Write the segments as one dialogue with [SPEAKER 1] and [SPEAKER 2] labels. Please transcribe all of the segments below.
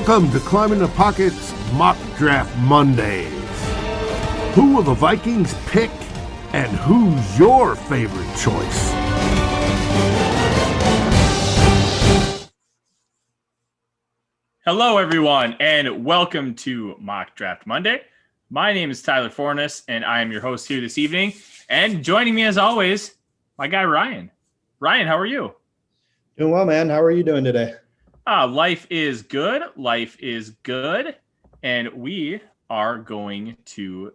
[SPEAKER 1] Welcome to Climbing the Pocket's Mock Draft Mondays. Who will the Vikings pick, and who's your favorite choice?
[SPEAKER 2] Hello, everyone, and welcome to Mock Draft Monday. My name is Tyler Fornes, and I am your host here this evening. And joining me, as always, my guy Ryan. Ryan, how are you?
[SPEAKER 3] Doing well, man. How are you doing today?
[SPEAKER 2] Life is good. Life is good. And we are going to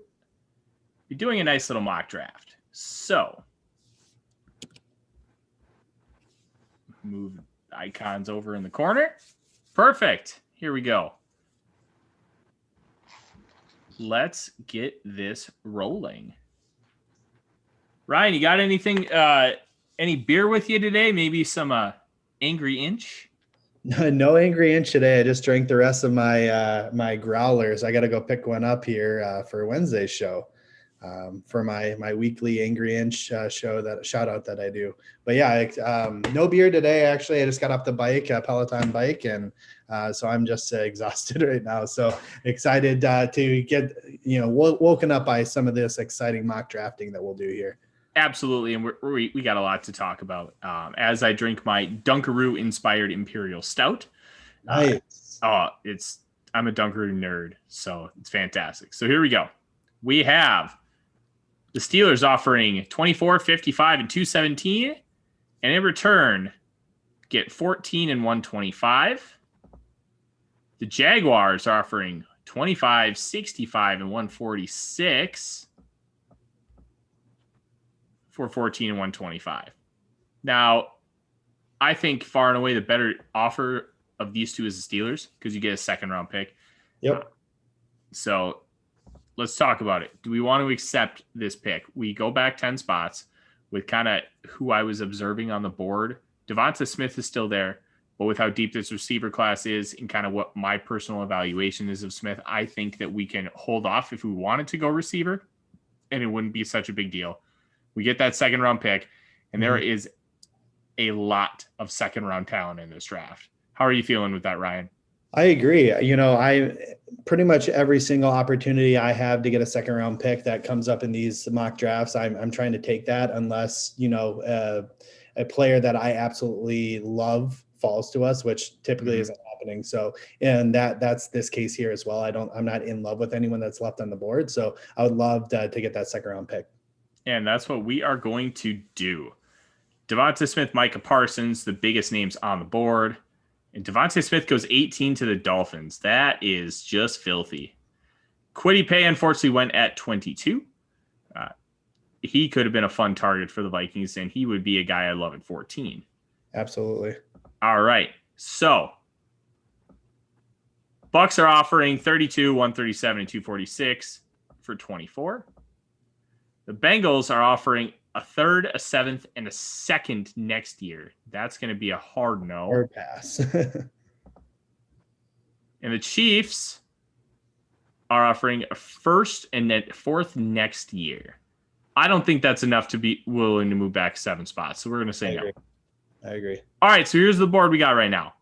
[SPEAKER 2] be doing a nice little mock draft. So, move icons over in the corner. Perfect. Here we go. Let's get this rolling. Ryan, you got anything, any beer with you today? Maybe some Angry Inch?
[SPEAKER 3] No Angry Inch today. I just drank the rest of my growlers. I got to go pick one up here for Wednesday's show, for my weekly Angry Inch show, that shout out that I do. But yeah, no beer today. Actually, I just got off the bike, Peloton bike, and so I'm just exhausted right now. So excited to get woken up by some of this exciting mock drafting that we'll do here. Absolutely,
[SPEAKER 2] and we got a lot to talk about as I drink my Dunkaroo inspired Imperial Stout.
[SPEAKER 3] Nice.
[SPEAKER 2] I'm a Dunkaroo nerd, so it's fantastic. So here we go. We have the Steelers offering 24, 55, and 217, and in return get 14 and 125. The Jaguars are offering 25, 65, and 146. For 14 and 125. Now, I think far and away the better offer of these two is the Steelers because you get a second round pick.
[SPEAKER 3] Yep.
[SPEAKER 2] So let's talk about it. Do we want to accept this pick? We go back 10 spots with kind of who I was observing on the board. Devonta Smith is still there, but with how deep this receiver class is and kind of what my personal evaluation is of Smith, I think that we can hold off if we wanted to go receiver, and it wouldn't be such a big deal. We get that second round pick, and there is a lot of second round talent in this draft. How are you feeling with that, Ryan?
[SPEAKER 3] I agree. I pretty much every single opportunity I have to get a second round pick that comes up in these mock drafts, I'm trying to take that unless, a player that I absolutely love falls to us, which typically isn't happening. So, and that's this case here as well. I'm not in love with anyone that's left on the board. So I would love to get that second round pick.
[SPEAKER 2] And that's what we are going to do. Devonta Smith, Micah Parsons, the biggest names on the board. And Devonta Smith goes 18 to the Dolphins. That is just filthy. Kwity Paye, unfortunately, went at 22. He could have been a fun target for the Vikings, and he would be a guy I love at 14.
[SPEAKER 3] Absolutely.
[SPEAKER 2] All right. So, Bucks are offering 32, 137, and 246 for 24. The Bengals are offering a third, a seventh, and a second next year. That's going to be a hard no.
[SPEAKER 3] Hard pass.
[SPEAKER 2] And the Chiefs are offering a first and then fourth next year. I don't think that's enough to be willing to move back 7 spots. So we're going to say no.
[SPEAKER 3] I agree.
[SPEAKER 2] All right, so here's the board we got right now.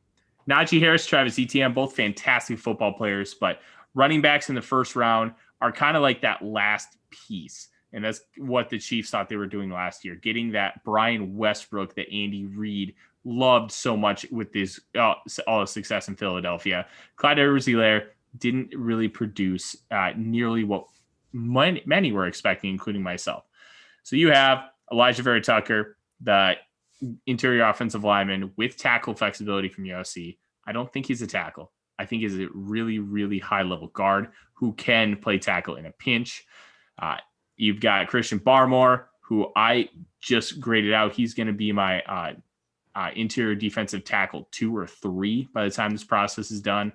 [SPEAKER 2] Najee Harris, Travis Etienne, both fantastic football players, but running backs in the first round are kind of like that last piece. And that's what the Chiefs thought they were doing last year, getting that Brian Westbrook that Andy Reid loved so much with his all his success in Philadelphia. Clyde Edwards-Helaire didn't really produce nearly what many were expecting, including myself. So you have Elijah Vera Tucker, the interior offensive lineman with tackle flexibility from USC. I don't think he's a tackle. I think he's a really, really high-level guard who can play tackle in a pinch. You've got Christian Barmore, who I just graded out. He's going to be my interior defensive tackle 2 or 3 by the time this process is done.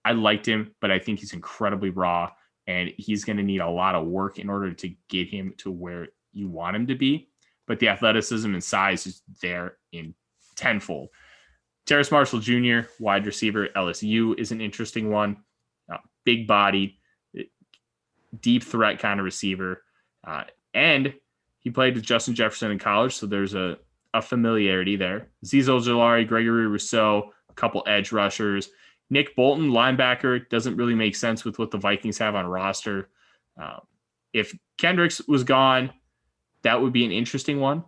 [SPEAKER 2] I liked him, but I think he's incredibly raw, and he's going to need a lot of work in order to get him to where you want him to be. But the athleticism and size is there in tenfold. Terrace Marshall Jr., wide receiver, LSU, is an interesting one. Big-bodied, deep threat kind of receiver. And he played with Justin Jefferson in college, so there's a familiarity there. Azeez Ojulari, Gregory Rousseau, a couple edge rushers. Nick Bolton, linebacker, doesn't really make sense with what the Vikings have on roster. If Kendricks was gone, that would be an interesting one.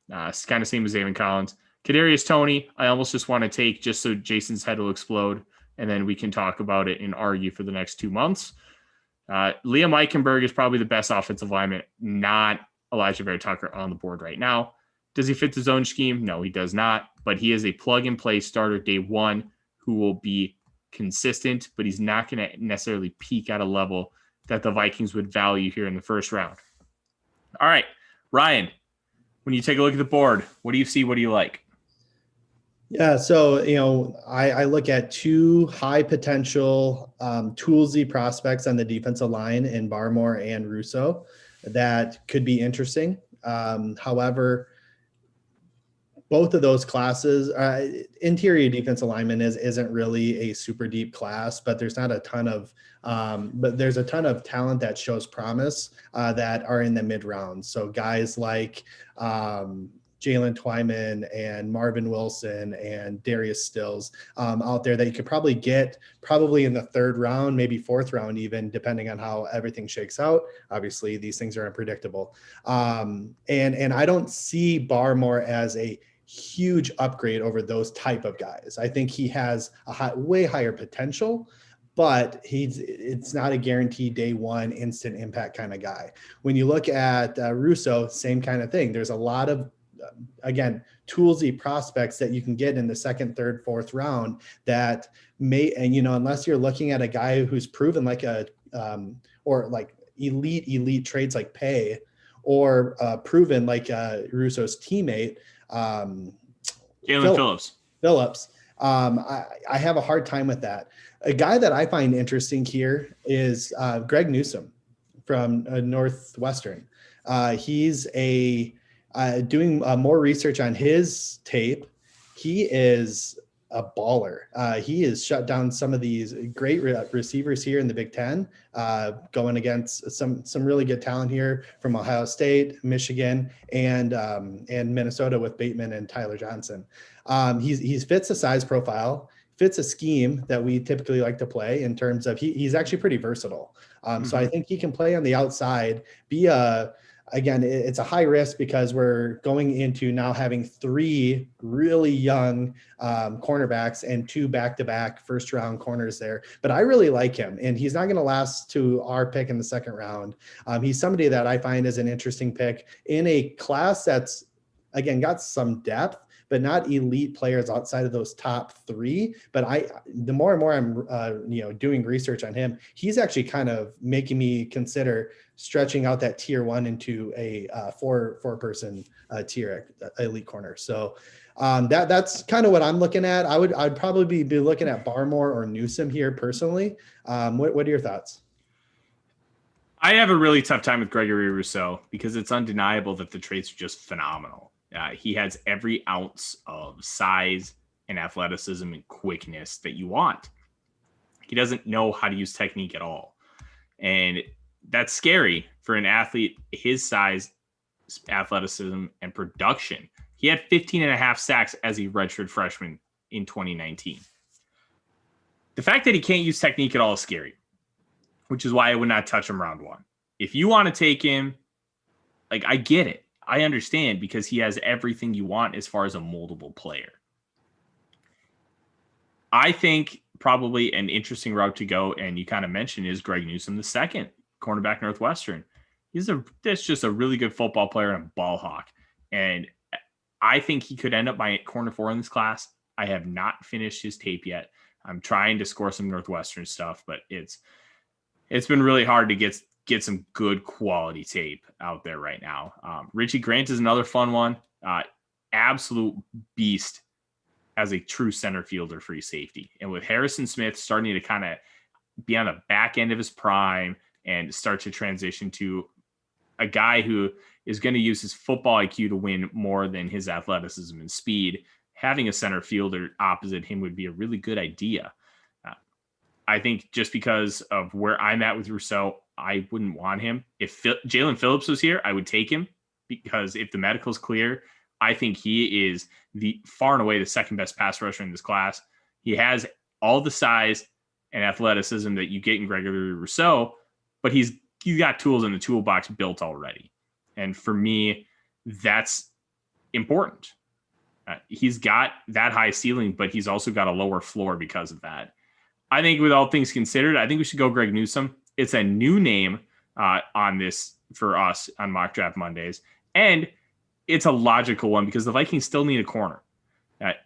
[SPEAKER 2] It's kind of same as Zayvon Collins. Kadarius Toney, I almost just want to take just so Jason's head will explode, and then we can talk about it and argue for the next 2 months. Liam Eichenberg is probably the best offensive lineman, not Elijah Vera Tucker on the board right now. Does he fit the zone scheme? No, he does not, but he is a plug-and-play starter day one who will be consistent, but he's not going to necessarily peak at a level that the Vikings would value here in the first round. All right, Ryan, when you take a look at the board, what do you see? What do you like?
[SPEAKER 3] Yeah, so, I look at two high potential toolsy prospects on the defensive line in Barmore and Russo that could be interesting. However, both of those classes, interior defensive lineman isn't really a super deep class, but there's not a ton of, there's a ton of talent that shows promise that are in the mid rounds. So guys like Jalen Twyman and Marvin Wilson and Darius Stills out there that you could probably get in the third round, maybe fourth round, even depending on how everything shakes out. Obviously, these things are unpredictable. And I don't see Barmore as a huge upgrade over those type of guys. I think he has a way higher potential, but it's not a guaranteed day one instant impact kind of guy. When you look at Russo, same kind of thing. There's a lot of, again, toolsy prospects that you can get in the second, third, fourth round that may, and, unless you're looking at a guy who's proven like or like elite traits like pay, or proven like Russo's teammate,
[SPEAKER 2] Jalen
[SPEAKER 3] Phillips. I have a hard time with that. A guy that I find interesting here is Greg Newsome from Northwestern. He's doing more research on his tape. He is a baller. He has shut down some of these great receivers here in the Big Ten, going against some really good talent here from Ohio State, Michigan, and Minnesota with Bateman and Tyler Johnson. He fits a size profile, fits a scheme that we typically like to play in terms of he's actually pretty versatile. So I think he can play on the outside, again, it's a high risk because we're going into now having three really young cornerbacks and two back-to-back first-round corners there. But I really like him, and he's not going to last to our pick in the second round. He's somebody that I find is an interesting pick in a class that's, again, got some depth, but not elite players outside of those top three. But the more and more I'm, doing research on him, he's actually kind of making me consider stretching out that tier one into a four-person tier elite corner. So that's kind of what I'm looking at. I'd probably be looking at Barmore or Newsome here personally. What are your thoughts?
[SPEAKER 2] I have a really tough time with Gregory Rousseau because it's undeniable that the traits are just phenomenal. He has every ounce of size and athleticism and quickness that you want. He doesn't know how to use technique at all. And that's scary for an athlete his size, athleticism, and production. He had 15 and a half sacks as a redshirt freshman in 2019. The fact that he can't use technique at all is scary, which is why I would not touch him round one. If you want to take him, I get it. I understand because he has everything you want as far as a moldable player. I think probably an interesting route to go, and you kind of mentioned, is Greg Newsome II, cornerback Northwestern. That's just a really good football player and a ball hawk. And I think he could end up my corner four in this class. I have not finished his tape yet. I'm trying to score some Northwestern stuff, but it's been really hard to get some good quality tape out there right now. Richie Grant is another fun one. Absolute beast as a true center fielder, free safety. And with Harrison Smith starting to kind of be on the back end of his prime and start to transition to a guy who is going to use his football IQ to win more than his athleticism and speed, having a center fielder opposite him would be a really good idea. I think just because of where I'm at with Rousseau, I wouldn't want him. If Jalen Phillips was here, I would take him because if the medical's clear, I think he is the far and away the second best pass rusher in this class. He has all the size and athleticism that you get in Gregory Rousseau, but he's got tools in the toolbox built already. And for me, that's important. He's got that high ceiling, but he's also got a lower floor because of that. I think with all things considered, I think we should go Greg Newsome. It's a new name on this for us on Mock Draft Mondays. And it's a logical one because the Vikings still need a corner.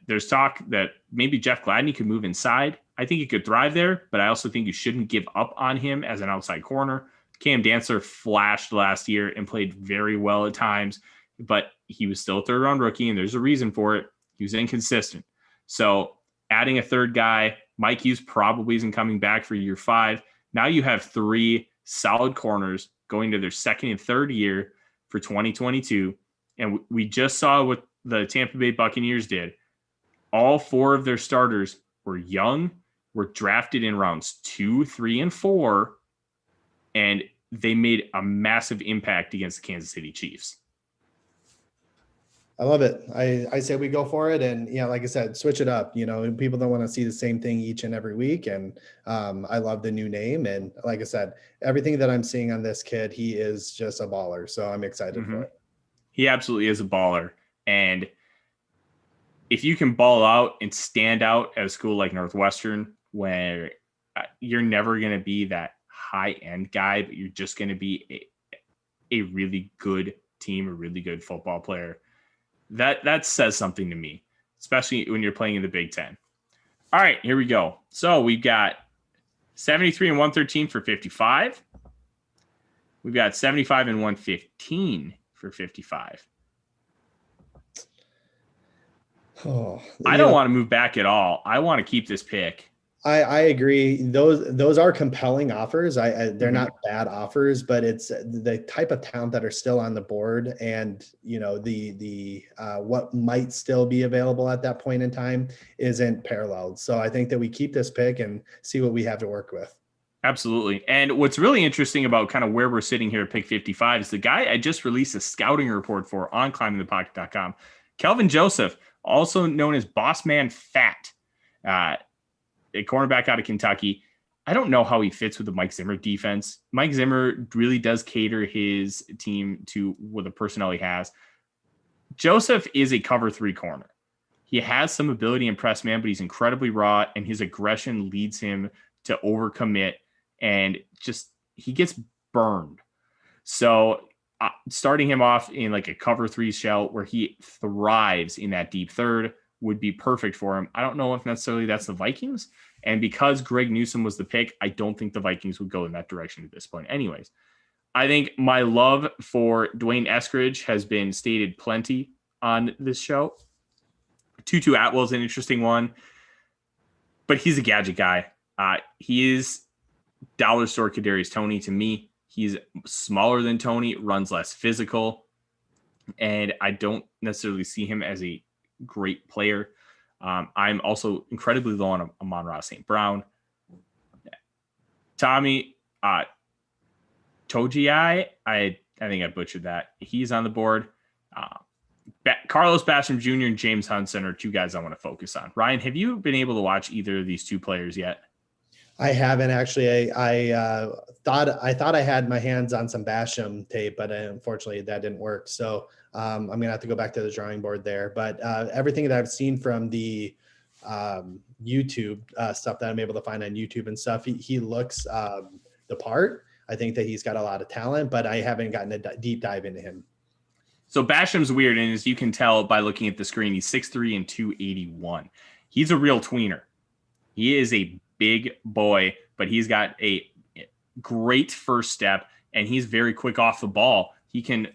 [SPEAKER 2] There's talk that maybe Jeff Gladney could move inside. I think he could thrive there, but I also think you shouldn't give up on him as an outside corner. Cam Dantzler flashed last year and played very well at times, but he was still a third-round rookie, and there's a reason for it. He was inconsistent. So adding a third guy, Mike Hughes probably isn't coming back for year 5. Now you have 3 solid corners going to their second and third year for 2022. And we just saw what the Tampa Bay Buccaneers did. All 4 of their starters were young, were drafted in rounds 2, 3, and 4, and they made a massive impact against the Kansas City Chiefs.
[SPEAKER 3] I love it. I say we go for it. And yeah, like I said, switch it up. People don't want to see the same thing each and every week. And I love the new name. And like I said, everything that I'm seeing on this kid, he is just a baller. So I'm excited for it.
[SPEAKER 2] He absolutely is a baller. And if you can ball out and stand out at a school like Northwestern, where you're never going to be that high-end guy, but you're just going to be a really good team, a really good football player, that says something to me, especially when you're playing in the Big Ten. All right, here we go. So we've got 73 and 113 for 55. We've got 75 and 115 for 55. I don't want to move back at all. I want to keep this pick.
[SPEAKER 3] I agree. Those are compelling offers. They're not bad offers, but it's the type of talent that are still on the board, and the what might still be available at that point in time isn't paralleled. So I think that we keep this pick and see what we have to work with.
[SPEAKER 2] Absolutely. And what's really interesting about kind of where we're sitting here at pick 55 is the guy I just released a scouting report for on climbingthepocket.com, Kelvin Joseph, also known as Boss Man Fat. A cornerback out of Kentucky. I don't know how he fits with the Mike Zimmer defense. Mike Zimmer really does cater his team to what the personnel he has. Joseph is a cover 3 corner. He has some ability in press man, but he's incredibly raw, and his aggression leads him to overcommit, and just he gets burned. So starting him off in like a cover 3 shell where he thrives in that deep third would be perfect for him. I don't know if necessarily that's the Vikings. And because Greg Newsome was the pick, I don't think the Vikings would go in that direction at this point. Anyways, I think my love for Dwayne Eskridge has been stated plenty on this show. Tutu Atwell's an interesting one, but he's a gadget guy. He is dollar store Kadarius Toney to me. He's smaller than Toney, runs less physical, and I don't necessarily see him as a great player. I'm also incredibly low on Amon-Ra St. Brown. Tommy Togiai, I think I butchered that. He's on the board. Carlos Basham Jr. and James Hudson are 2 guys I want to focus on. Ryan, have you been able to watch either of these 2 players yet?
[SPEAKER 3] I haven't actually. I thought I had my hands on some Basham tape, but unfortunately that didn't work. So I'm gonna have to go back to the drawing board there. But everything that I've seen from the YouTube stuff that I'm able to find on YouTube and stuff, he looks the part. I think that he's got a lot of talent, but I haven't gotten a deep dive into him.
[SPEAKER 2] So Basham's weird, and as you can tell by looking at the screen, he's 6'3" and 281. He's a real tweener. He is a big boy, but he's got a great first step, and he's very quick off the ball. He can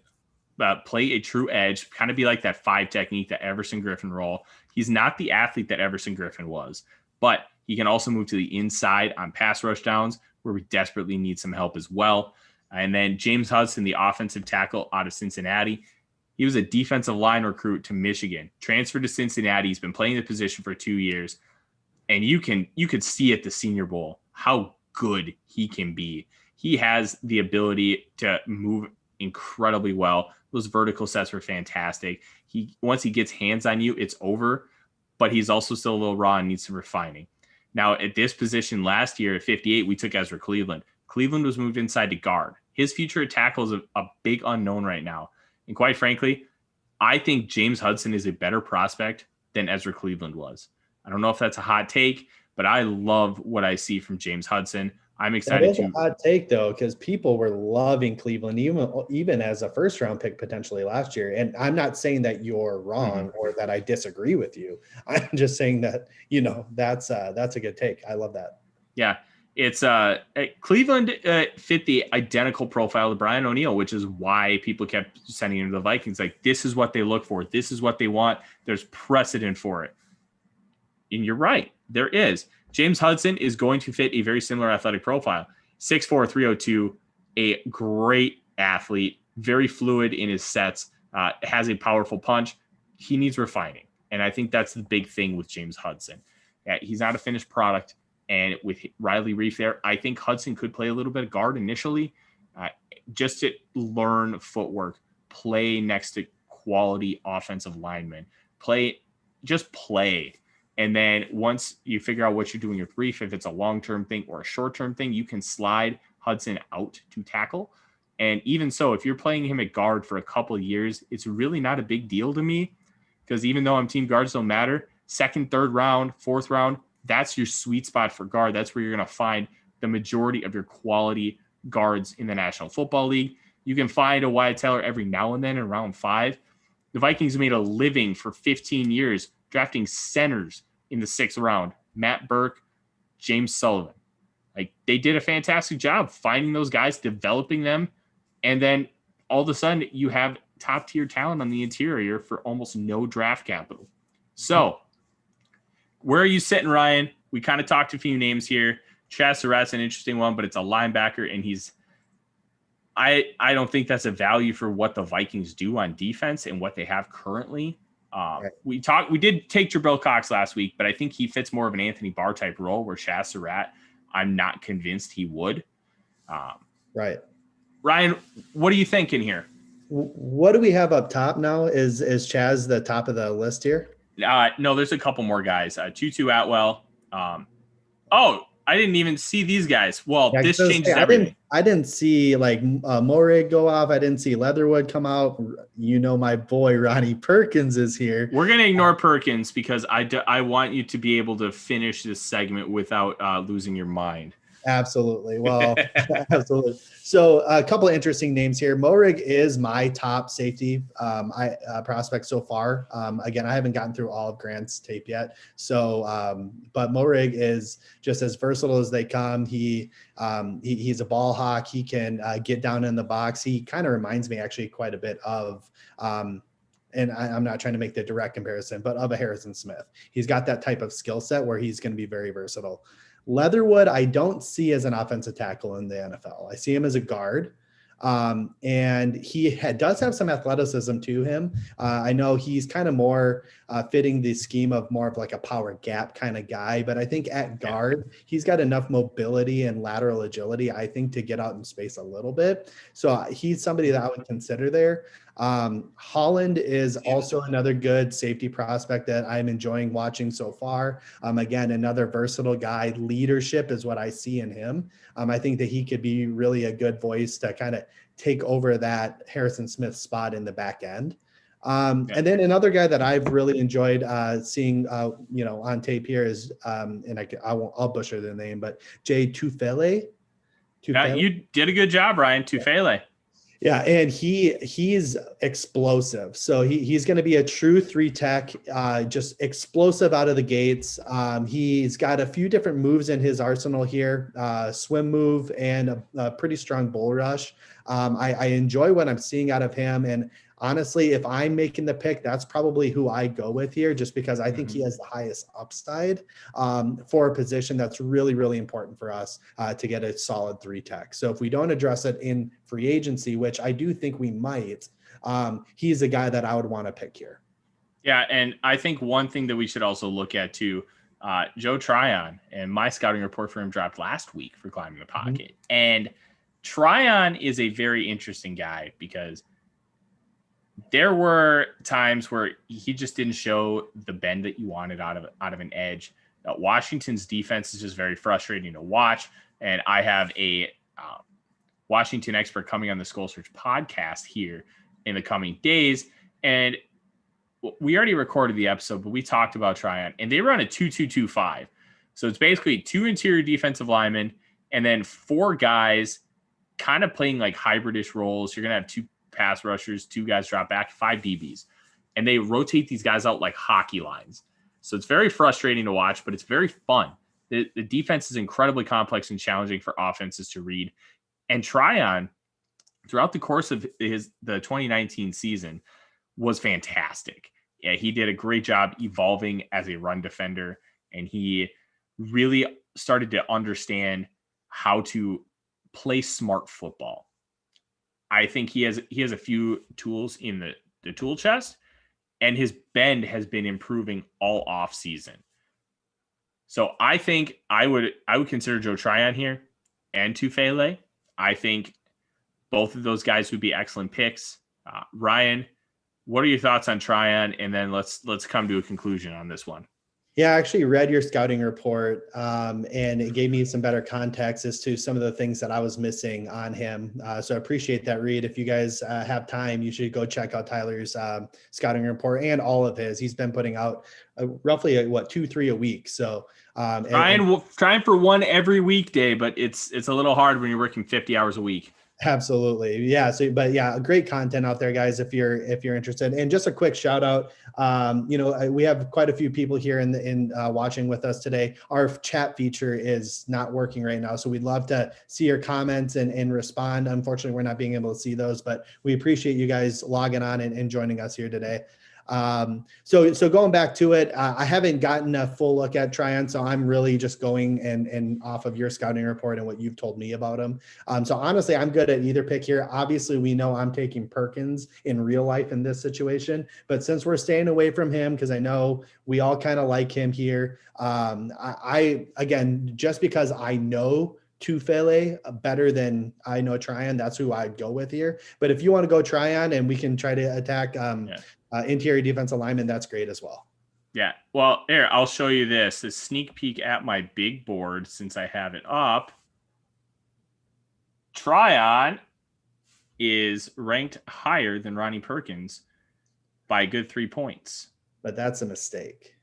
[SPEAKER 2] play a true edge, kind of be like that 5 technique, that Everson Griffin role. He's not the athlete that Everson Griffin was, but he can also move to the inside on pass rush downs where we desperately need some help as well. And then James Hudson, the offensive tackle out of Cincinnati. He was a defensive line recruit to Michigan, transferred to Cincinnati. He's been playing the position for 2 years. And you could see at the Senior Bowl how good he can be. He has the ability to move incredibly well. Those vertical sets were fantastic. Once he gets hands on you, it's over, but he's also still a little raw and needs some refining. Now, at this position last year at 58, we took Ezra Cleveland. Cleveland was moved inside to guard. His future at tackle is a big unknown right now. And quite frankly, I think James Hudson is a better prospect than Ezra Cleveland was. I don't know if that's a hot take, but I love what I see from James Hudson. I'm excited
[SPEAKER 3] That is a hot take, though, because people were loving Cleveland, even as a first-round pick potentially last year. And I'm not saying that you're wrong or that I disagree with you. I'm just saying that, that's a good take. I love that.
[SPEAKER 2] Yeah. It's Cleveland fit the identical profile of Brian O'Neill, which is why people kept sending him to the Vikings. Like, this is what they look for. This is what they want. There's precedent for it. And you're right. There is. James Hudson is going to fit a very similar athletic profile. 6'4", 302, a great athlete, very fluid in his sets, has a powerful punch. He needs refining. And I think that's the big thing with James Hudson. He's not a finished product. And with Riley Reif there, I think Hudson could play a little bit of guard initially, just to learn footwork, play next to quality offensive linemen, play. And then once you figure out what you're doing with Reif, if it's a long-term thing or a short-term thing, you can slide Hudson out to tackle. And even so, if you're playing him at guard for a couple of years, it's really not a big deal to me, because even though team guards don't matter, second, third round, fourth round, that's your sweet spot for guard. That's where you're going to find the majority of your quality guards in the National Football League. You can find a Wyatt Teller every now and then in round 5. The Vikings made a living for 15 years drafting centers in the 6th round. Matt Burke, James Sullivan. Like, they did a fantastic job finding those guys, developing them, and then all of a sudden you have top-tier talent on the interior for almost no draft capital. So, where are you sitting, Ryan? We kind of talked a few names here. Chaz Surratt's an interesting one, but it's a linebacker, and I don't think that's a value for what the Vikings do on defense and what they have currently.
[SPEAKER 3] Right.
[SPEAKER 2] We did take Jabril Cox last week, but I think he fits more of an Anthony Barr type role, where Chaz Surratt, I'm not convinced he would.
[SPEAKER 3] Right.
[SPEAKER 2] Ryan, what are you thinking here?
[SPEAKER 3] What do we have up top now? Is Chaz the top of the list here?
[SPEAKER 2] No, there's a couple more guys. Tutu Atwell. I didn't even see these guys. Well,
[SPEAKER 3] Yeah,
[SPEAKER 2] this changes everything.
[SPEAKER 3] I didn't see Morig go off. I didn't see Leatherwood come out. My boy Ronnie Perkins is here.
[SPEAKER 2] We're going to ignore Perkins because I want you to be able to finish this segment without losing your mind.
[SPEAKER 3] Absolutely. Well, absolutely. So a couple of interesting names here. Morig is my top safety prospect so far. Again, I haven't gotten through all of Grant's tape yet. So, but Morig is just as versatile as they come. He's a ball hawk. He can get down in the box. He kind of reminds me actually quite a bit of, and I'm not trying to make the direct comparison, but of a Harrison Smith. He's got that type of skill set where he's going to be very versatile. Leatherwood, I don't see as an offensive tackle in the NFL. I see him as a guard. And he does have some athleticism to him. I know he's kind of more fitting the scheme of more of like a power gap kind of guy, but I think at guard, he's got enough mobility and lateral agility, I think, to get out in space a little bit. So he's somebody that I would consider there. Holland is also another good safety prospect that I'm enjoying watching so far. Again, another versatile guy. Leadership is what I see in him. I think that he could be really a good voice to kind of take over that Harrison Smith spot in the back end. And then another guy that I've really enjoyed seeing, on tape here is, and I'll butcher the name, but Jay Tufele.
[SPEAKER 2] Yeah, you did a good job, Ryan. Tufele.
[SPEAKER 3] Yeah, and he's explosive. So he's going to be a true 3 tech, just explosive out of the gates. He's got a few different moves in his arsenal here, swim move and a pretty strong bull rush. I enjoy what I'm seeing out of him. And honestly, if I'm making the pick, that's probably who I go with here, just because I think he has the highest upside for a position that's really, really important for us to get a solid 3 tech. So if we don't address it in free agency, which I do think we might, he's a guy that I would want to pick here.
[SPEAKER 2] Yeah, and I think one thing that we should also look at too, Joe Tryon, and my scouting report for him dropped last week for Climbing the Pocket. And Tryon is a very interesting guy because there were times where he just didn't show the bend that you wanted out of an edge. Washington's defense is just very frustrating to watch. And I have a Washington expert coming on the Skull Search podcast here in the coming days. And we already recorded the episode, but we talked about Tryon, and they run a 2-2-2-5. So it's basically 2 interior defensive linemen and then 4 guys kind of playing like hybridish roles. You're going to have 2 pass rushers, 2 guys drop back, 5 DBs. And they rotate these guys out like hockey lines. So it's very frustrating to watch, but it's very fun. The defense is incredibly complex and challenging for offenses to read. And Tryon, throughout the course of the 2019 season, was fantastic. Yeah, he did a great job evolving as a run defender, and he really started to understand how to play smart football. I think he has a few tools in the tool chest, and his bend has been improving all off season. So I think I would consider Joe Tryon here and Tufele. I think both of those guys would be excellent picks. Ryan, what are your thoughts on Tryon? And then let's come to a conclusion on this one.
[SPEAKER 3] Yeah, I actually read your scouting report, and it gave me some better context as to some of the things that I was missing on him. So I appreciate that, Reed. If you guys have time, you should go check out Tyler's scouting report and all of his. He's been putting out roughly 2-3 a week. So
[SPEAKER 2] trying for one every weekday, but it's a little hard when you're working 50 hours a week.
[SPEAKER 3] Absolutely. Yeah. So, but yeah, great content out there, guys, if you're interested. And just a quick shout out. We have quite a few people here in watching with us today. Our chat feature is not working right now. So we'd love to see your comments and respond. Unfortunately, we're not being able to see those, but we appreciate you guys logging on and joining us here today. So going back to it, I haven't gotten a full look at Tryon, so I'm really just going and off of your scouting report and what you've told me about him. So honestly, I'm good at either pick here. Obviously, we know I'm taking Perkins in real life in this situation, but since we're staying away from him, because I know we all kind of like him here, I again, just because I know Tufele better than I know Tryon, that's who I'd go with here. But if you want to go Tryon and we can try to attack interior defensive lineman, that's great as well.
[SPEAKER 2] Yeah. Well, here, I'll show you this sneak peek at my big board since I have it up. Tryon is ranked higher than Ronnie Perkins by a good 3 points.
[SPEAKER 3] But that's a mistake.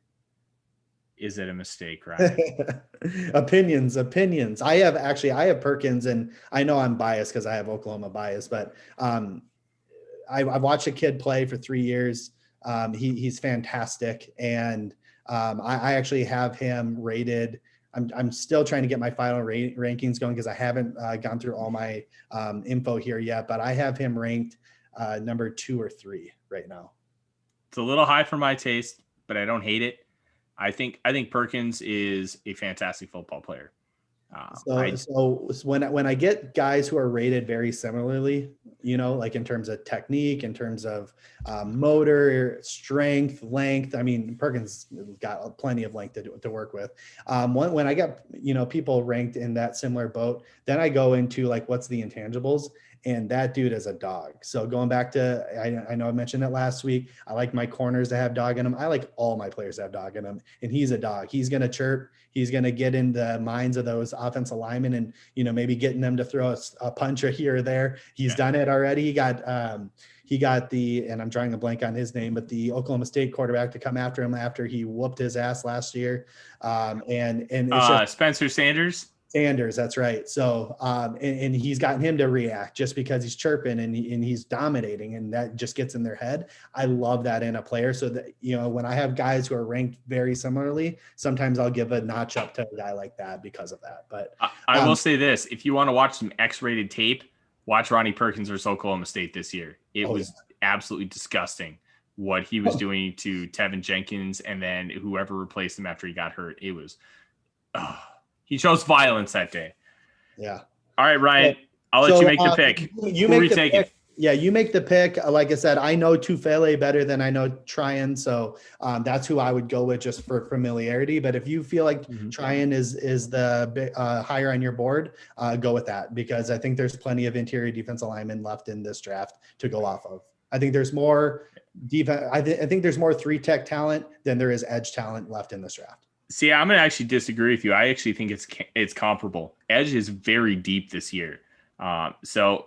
[SPEAKER 2] Is it a mistake, right?
[SPEAKER 3] Opinions. I have Perkins, and I know I'm biased because I have Oklahoma bias, but I've watched a kid play for 3 years. He's fantastic. And I actually have him rated. I'm still trying to get my final rankings going because I haven't gone through all my info here yet, but I have him ranked number 2 or 3 right now.
[SPEAKER 2] It's a little high for my taste, but I don't hate it. I think Perkins is a fantastic football player.
[SPEAKER 3] So when I get guys who are rated very similarly, like in terms of technique, in terms of motor, strength, length, I mean, Perkins got plenty of length to work with. When I get, people ranked in that similar boat, then I go into like, what's the intangibles? And that dude is a dog. So going back to, I know I mentioned it last week. I like my corners to have dog in them. I like all my players to have dog in them. And he's a dog. He's going to chirp. He's going to get in the minds of those offensive linemen and, maybe getting them to throw a punch or here or there. He's done it already. He got and I'm drawing a blank on his name, but the Oklahoma State quarterback to come after him after he whooped his ass last year. And it's just,
[SPEAKER 2] Spencer Sanders,
[SPEAKER 3] that's right. So, and he's gotten him to react just because he's chirping and he's dominating, and that just gets in their head. I love that in a player. So that, when I have guys who are ranked very similarly, sometimes I'll give a notch up to a guy like that because of that. But
[SPEAKER 2] I will say this, if you want to watch some X-rated tape, watch Ronnie Perkins versus Oklahoma State this year. It was absolutely disgusting what he was doing to Tevin Jenkins and then whoever replaced him after he got hurt. It was, he chose violence that day.
[SPEAKER 3] Yeah.
[SPEAKER 2] All right, Ryan, I'll let you make the pick.
[SPEAKER 3] You make the pick. Yeah, you make the pick. Like I said, I know Tufele better than I know Tryon, so that's who I would go with just for familiarity. But if you feel like Tryon is the higher on your board, go with that, because I think there's plenty of interior defensive linemen left in this draft to go off of. I think there's more defense. I think there's more 3-tech talent than there is edge talent left in this draft.
[SPEAKER 2] See, I'm gonna actually disagree with you. I actually think it's comparable. Edge is very deep this year, so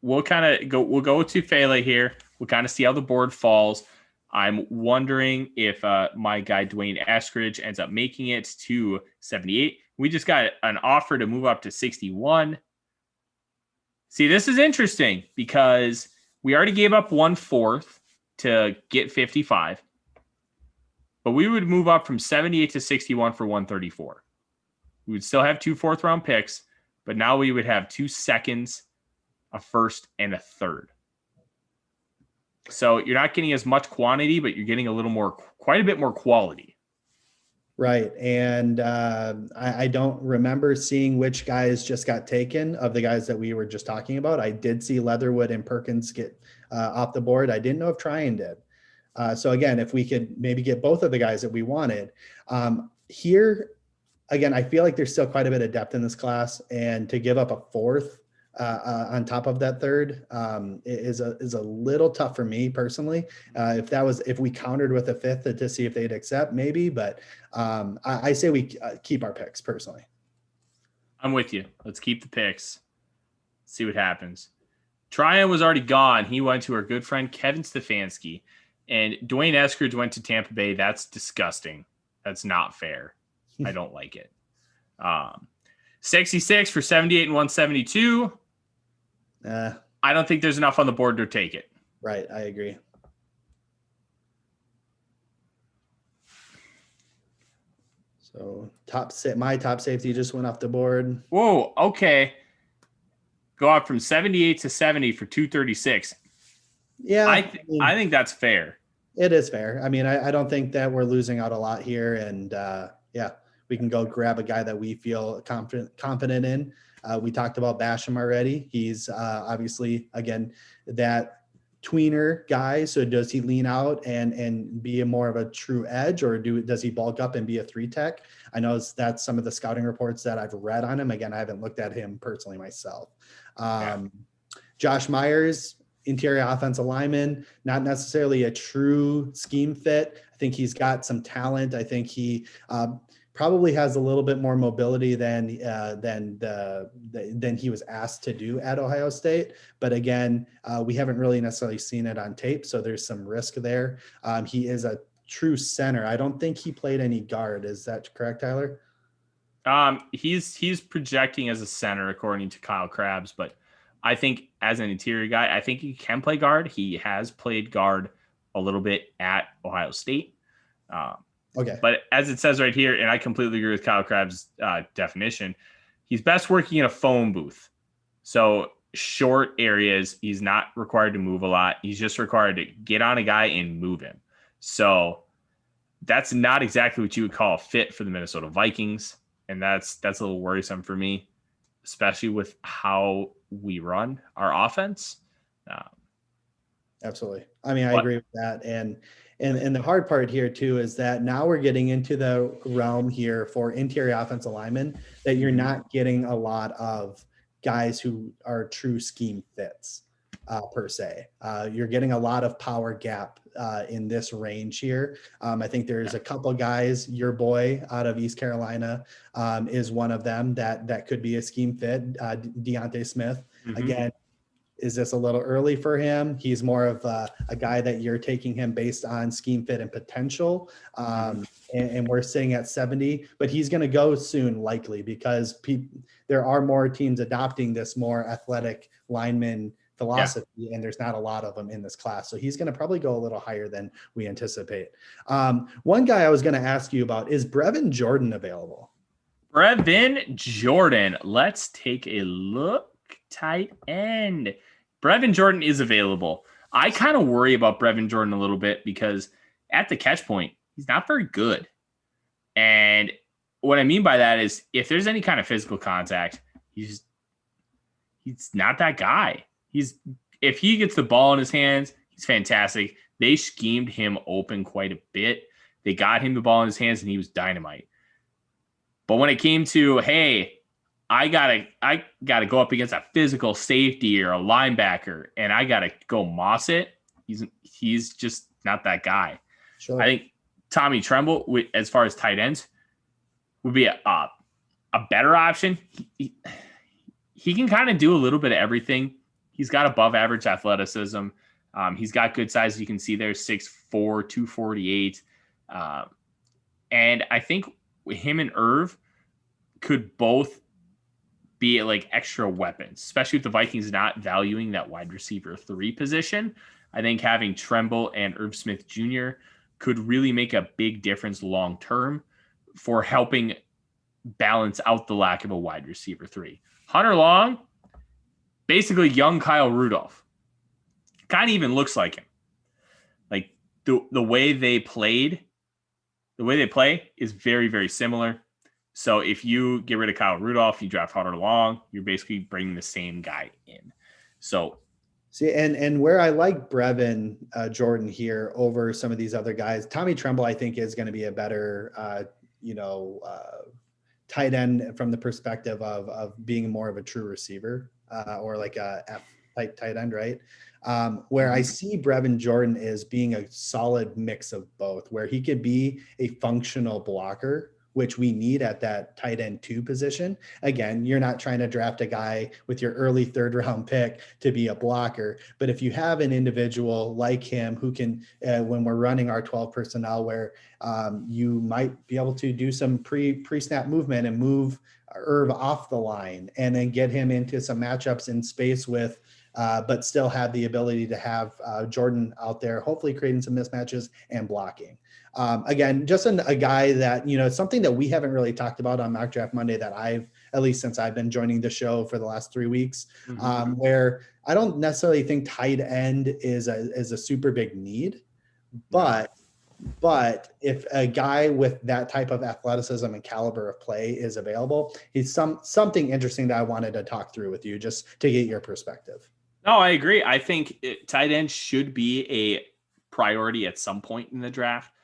[SPEAKER 2] we'll kind of go with Tufele here. We'll kind of see how the board falls. I'm wondering if my guy Dwayne Eskridge ends up making it to 78. We just got an offer to move up to 61. See, this is interesting because we already gave up 1/4 to get 55. But we would move up from 78 to 61 for 134. We would still have 2 fourth-round picks, but now we would have 2 seconds, a first, and a third. So you're not getting as much quantity, but you're getting quite a bit more quality.
[SPEAKER 3] Right. And I don't remember seeing which guys just got taken of the guys that we were just talking about. I did see Leatherwood and Perkins get off the board. I didn't know if Tryon did. So again, if we could maybe get both of the guys that we wanted here, again, I feel like there's still quite a bit of depth in this class, and to give up a 4th on top of that 3rd is a little tough for me personally. If we countered with a 5th to see if they'd accept, maybe, but I say we keep our picks personally.
[SPEAKER 2] I'm with you. Let's keep the picks. See what happens. Tryon was already gone. He went to our good friend Kevin Stefanski. And Dwayne Eskridge went to Tampa Bay. That's disgusting. That's not fair. I don't like it. 66 for 78 and 172. I don't think there's enough on the board to take it.
[SPEAKER 3] Right. I agree. So my top safety just went off the board.
[SPEAKER 2] Whoa. Okay. Go up from 78 to 70 for 236.
[SPEAKER 3] Yeah,
[SPEAKER 2] I think that's fair.
[SPEAKER 3] It is fair. I mean, I don't think that we're losing out a lot here, and we can go grab a guy that we feel confident in. We talked about Basham already. He's obviously, again, that tweener guy. So does he lean out and be more of a true edge, or does he bulk up and be a 3-tech? I know that's some of the scouting reports that I've read on him. Again, I haven't looked at him personally myself. Josh Myers, interior offensive lineman, not necessarily a true scheme fit. I think he's got some talent. I think he probably has a little bit more mobility than he was asked to do at Ohio State. But again, we haven't really necessarily seen it on tape, so there's some risk there. He is a true center. I don't think he played any guard. Is that correct, Tyler?
[SPEAKER 2] He's projecting as a center according to Kyle Krabs, but I think as an interior guy, I think he can play guard. He has played guard a little bit at Ohio State.
[SPEAKER 3] Okay.
[SPEAKER 2] But as it says right here, and I completely agree with Kyle Krabs' definition, he's best working in a phone booth. So short areas, he's not required to move a lot. He's just required to get on a guy and move him. So that's not exactly what you would call a fit for the Minnesota Vikings. And that's a little worrisome for me, especially with how we run our offense.
[SPEAKER 3] Absolutely. I mean, I agree with that. And the hard part here too is that now we're getting into the realm here for interior offensive linemen that you're not getting a lot of guys who are true scheme fits per se. You're getting a lot of power gap in this range here. I think there's a couple guys, your boy out of East Carolina is one of them that could be a scheme fit, Deontay Smith. Mm-hmm. Again, is this a little early for him? He's more of a guy that you're taking him based on scheme fit and potential. And we're sitting at 70, but he's going to go soon likely because there are more teams adopting this more athletic lineman philosophy, and there's not a lot of them in this class. So he's going to probably go a little higher than we anticipate. One guy I was going to ask you about, is Brevin Jordan available?
[SPEAKER 2] Brevin Jordan. Let's take a look. Tight end. Brevin Jordan is available. I kind of worry about Brevin Jordan a little bit because at the catch point, he's not very good. And what I mean by that is if there's any kind of physical contact, he's not that guy. If he gets the ball in his hands, he's fantastic. They schemed him open quite a bit. They got him the ball in his hands and he was dynamite. But when it came to, hey, I gotta go up against a physical safety or a linebacker, and I gotta go moss it. He's just not that guy.
[SPEAKER 3] Sure.
[SPEAKER 2] I think Tommy Tremble, as far as tight ends, would be a better option. He can kind of do a little bit of everything. He's got above average athleticism. He's got good size. You can see there, 6'4", 248. And I think him and Irv could both be like extra weapons, especially with the Vikings not valuing that wide receiver 3 position. I think having Tremble and Irv Smith Jr. could really make a big difference long-term for helping balance out the lack of a wide receiver 3. Hunter Long, basically young Kyle Rudolph. Kind of even looks like him. Like the way they play is very, very similar. So if you get rid of Kyle Rudolph, you draft Hunter Long, you're basically bringing the same guy in. So
[SPEAKER 3] see, and where I like Brevin Jordan here over some of these other guys, Tommy Tremble, I think, is going to be a better, tight end from the perspective of being more of a true receiver or like a F-type tight end, right? Where I see Brevin Jordan is being a solid mix of both, where he could be a functional blocker, which we need at that tight end 2 position. Again, you're not trying to draft a guy with your early 3rd round pick to be a blocker. But if you have an individual like him who can, when we're running our 12 personnel, where you might be able to do some pre-snap movement and move Irv off the line and then get him into some matchups in space with, but still have the ability to have Jordan out there, hopefully creating some mismatches and blocking. Again, just a guy that, something that we haven't really talked about on Mock Draft Monday that at least since I've been joining the show for the last 3 weeks, where I don't necessarily think tight end is a super big need, but if a guy with that type of athleticism and caliber of play is available, he's something interesting that I wanted to talk through with you just to get your perspective.
[SPEAKER 2] No, I agree. I think tight end should be a priority at some point in the draft.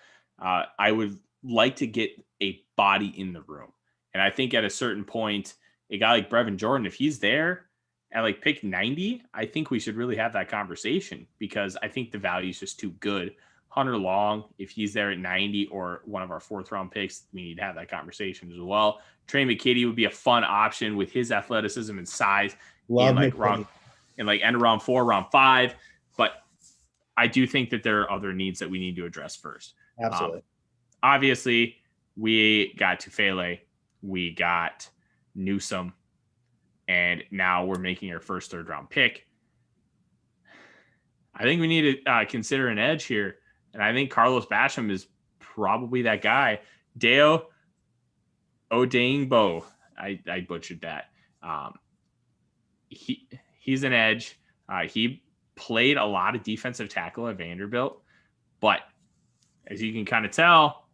[SPEAKER 2] I would like to get a body in the room. And I think at a certain point, a guy like Brevin Jordan, if he's there at like pick 90, I think we should really have that conversation because I think the value is just too good. Hunter Long, if he's there at 90 or one of our 4th round picks, we need to have that conversation as well. Trey McKitty would be a fun option with his athleticism and size.
[SPEAKER 3] Love
[SPEAKER 2] in like end of round 4, round 5. But I do think that there are other needs that we need to address first.
[SPEAKER 3] Absolutely.
[SPEAKER 2] Obviously, we got Tufele, we got Newsome, and now we're making our first 3rd round pick. I think we need to consider an edge here, and I think Carlos Basham is probably that guy. Deo Odeyingbo, I butchered that. He's an edge. He played a lot of defensive tackle at Vanderbilt, but as you can kind of tell,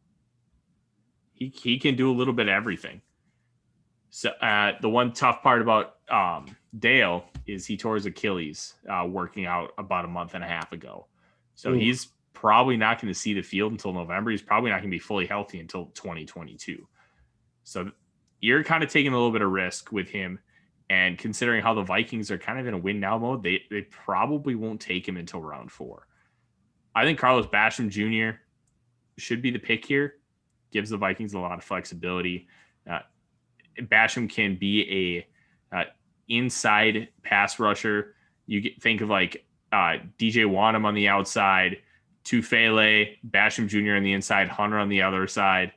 [SPEAKER 2] he can do a little bit of everything. So the one tough part about Dale is he tore his Achilles working out about a month and a half ago. So he's probably not going to see the field until November. He's probably not going to be fully healthy until 2022. So you're kind of taking a little bit of risk with him. And considering how the Vikings are kind of in a win now mode, they probably won't take him until round 4. I think Carlos Basham Jr. should be the pick here. Gives the Vikings a lot of flexibility. Basham can be a inside pass rusher. You think of like DJ Wanham on the outside, Tufele, Basham Jr. on the inside, Hunter on the other side.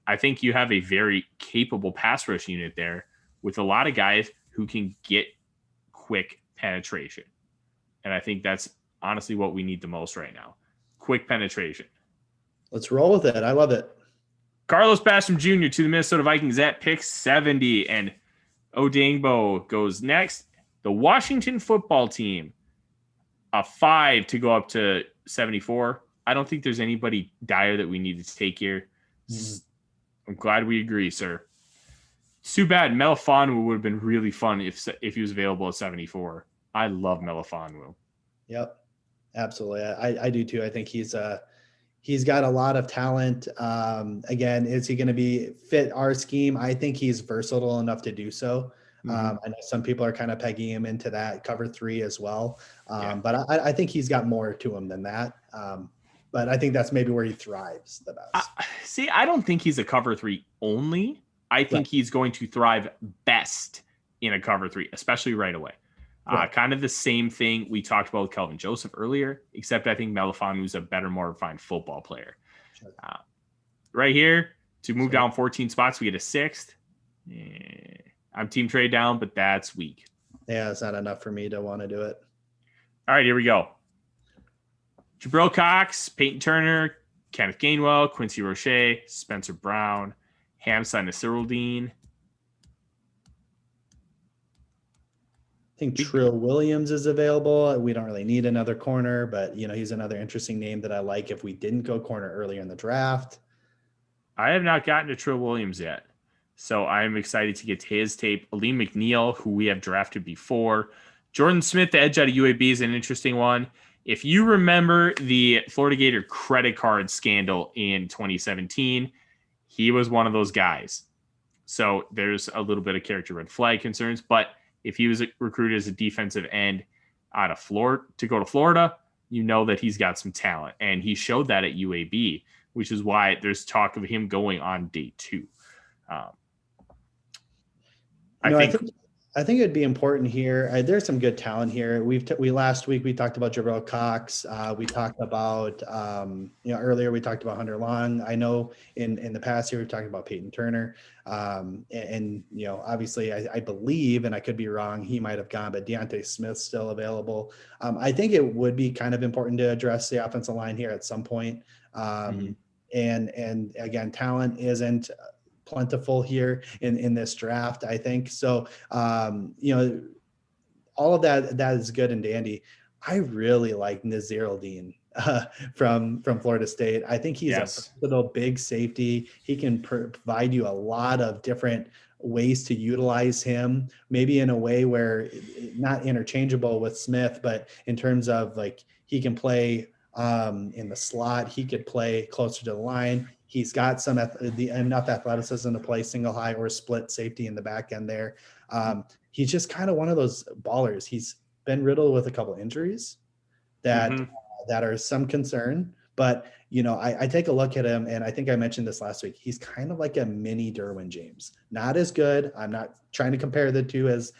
[SPEAKER 2] I think you have a very capable pass rush unit there with a lot of guys who can get quick penetration. And I think that's honestly what we need the most right now. Quick penetration.
[SPEAKER 3] Let's roll with it. I love it.
[SPEAKER 2] Carlos Basham Jr. to the Minnesota Vikings at pick 70. And Odeyingbo goes next. The Washington football team, a 5 to go up to 74. I don't think there's anybody dire that we need to take here. I'm glad we agree, sir. Too bad Melifonwu would have been really fun if he was available at 74. I love Melifonwu.
[SPEAKER 3] Yep, absolutely. I do too. I think he's got a lot of talent. Again, is he going to be fit our scheme? I think he's versatile enough to do so. I know some people are kind of pegging him into that cover 3 as well. But I think he's got more to him than that. but I think that's maybe where he thrives the best.
[SPEAKER 2] See, I don't think he's a cover 3 only. I think he's going to thrive best in a cover 3, especially right away. Kind of the same thing we talked about with Kelvin Joseph earlier, except I think Melifonu's a better, more refined football player. Sure. Right here, to move down 14 spots, we get a 6th. I'm team trade down, but that's weak.
[SPEAKER 3] Yeah, it's not enough for me to want to do it.
[SPEAKER 2] All right, here we go. Jabril Cox, Peyton Turner, Kenneth Gainwell, Quincy Roche, Spencer Brown, Hamza Nasirildeen.
[SPEAKER 3] I think Trill Williams is available. We don't really need another corner, but he's another interesting name that I like if we didn't go corner earlier in the draft.
[SPEAKER 2] I have not gotten to Trill Williams yet, so I'm excited to get to his tape. Aleem McNeil, who we have drafted before. Jordan Smith, the edge out of UAB, is an interesting one. If you remember the Florida Gator credit card scandal in 2017, he was one of those guys. So there's a little bit of character red flag concerns, but if he was recruited as a defensive end out of Florida to go to Florida, that he's got some talent. And he showed that at UAB, which is why there's talk of him going on day 2.
[SPEAKER 3] I think it'd be important here. There's some good talent here. Last week we talked about Jabril Cox. We talked about earlier we talked about Hunter Long. I know in the past year we've talked about Peyton Turner, and obviously I believe, and I could be wrong, he might have gone, but Deontay Smith's still available. I think it would be kind of important to address the offensive line here at some point. And again, talent isn't plentiful here in this draft, I think. So, all of that is good and dandy. I really like Nasirildeen from Florida State. I think he's a little big safety. He can provide you a lot of different ways to utilize him, maybe in a way where not interchangeable with Smith, but in terms of he can play in the slot, he could play closer to the line. He's got enough athleticism to play single high or split safety in the back end there. He's just kind of one of those ballers. He's been riddled with a couple injuries that are some concern, but I take a look at him, and I think I mentioned this last week. He's kind of like a mini Derwin James. Not as good. I'm not trying to compare the two as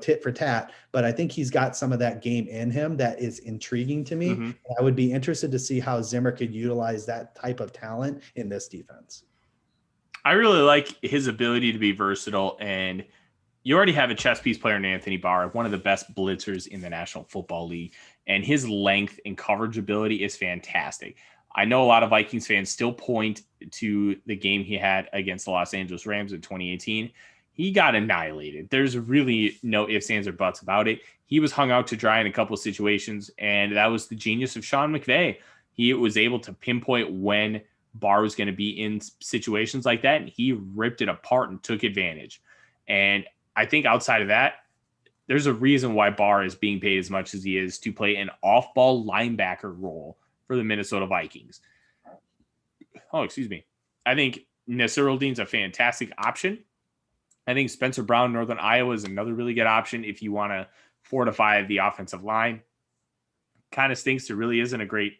[SPEAKER 3] tit for tat, but I think he's got some of that game in him that is intriguing to me. I would be interested to see how Zimmer could utilize that type of talent in this defense.
[SPEAKER 2] I really like his ability to be versatile, and you already have a chess piece player in Anthony Barr, one of the best blitzers in the National Football League, and his length and coverage ability is fantastic. I know a lot of Vikings fans still point to the game he had against the Los Angeles Rams in 2018. He got annihilated. There's really no ifs, ands, or buts about it. He was hung out to dry in a couple of situations, and that was the genius of Sean McVay. He was able to pinpoint when Barr was going to be in situations like that, and he ripped it apart and took advantage. And I think outside of that, there's a reason why Barr is being paid as much as he is to play an off-ball linebacker role for the Minnesota Vikings. Oh, excuse me. I think Nasirildeen's a fantastic option. I think Spencer Brown, Northern Iowa, is another really good option if you want to fortify the offensive line. Kind of stinks. There really isn't a great